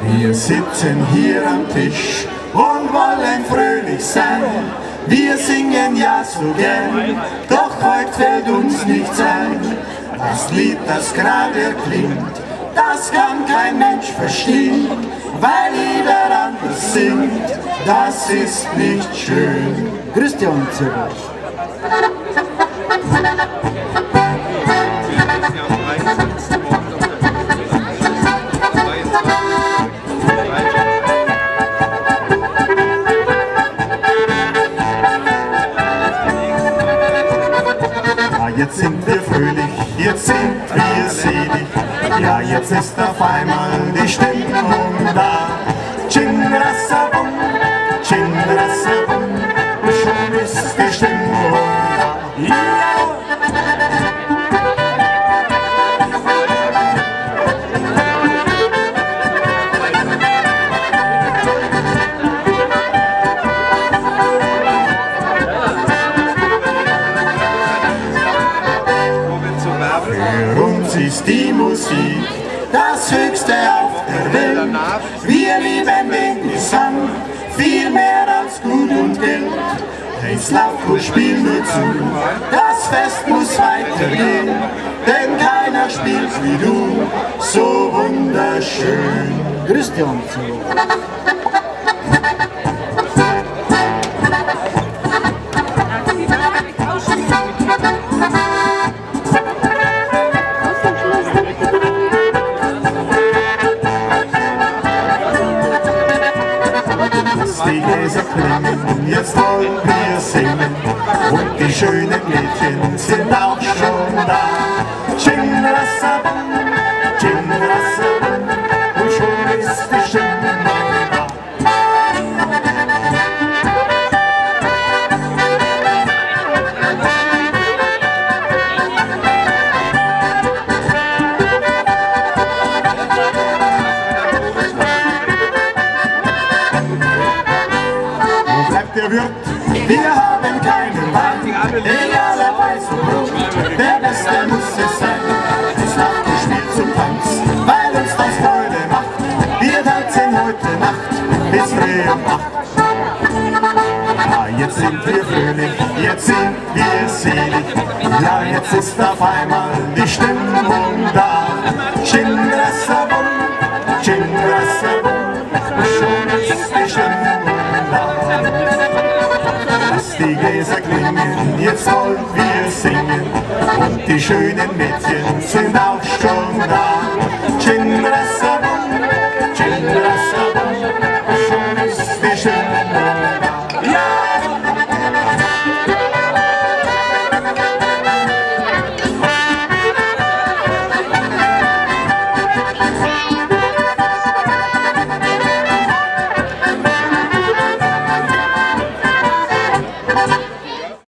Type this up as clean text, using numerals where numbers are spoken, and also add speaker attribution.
Speaker 1: Wir sitzen hier am Tisch und wollen fröhlich sein. Wir singen ja so gern, doch heute fällt uns nichts ein. Das Lied, das gerade klingt, das kann kein Mensch verstehen, weil jeder anders singt, das ist nicht schön.
Speaker 2: Christian Zirkus.
Speaker 1: Jetzt sind wir fröhlich, jetzt sind wir selig, ja jetzt ist auf einmal die Stimmung da. Chindrasabum, Chindrasabum, und schon ist die Stimmung da. Ja. Für uns ist die Musik das Höchste auf der Welt. Wir lieben den Gesang viel mehr als Gut und Geld. Hey Slavko, spiel nur zu, das Fest muss weitergehen, denn keiner spielt wie du, so wunderschön.
Speaker 2: Christian Zirkus.
Speaker 1: Die Gläser klingen, jetzt wollen wir singen und die schönen Mädchen sind auch schon da. Chindrasabum, Chindrasabum, und schon ist die Stimmung da. Der Wirt, wir haben keinen Wein, egal ob weiß oder rot, der Beste muss es sein. Das Slavko spielt zum Tanz, weil uns das Freude macht. Wir tanzen heute Nacht bis früh um 8. Ja, jetzt sind wir fröhlich, jetzt sind wir selig, ja, jetzt ist auf einmal die Stimmung da. Chindrasabum, Chindrasabum, schon ist die Stimmung da. Die Gläser klingen, jetzt wollen wir singen und die schönen Mädchen sind auch schon da. Chindrasabum, Chindrasabum.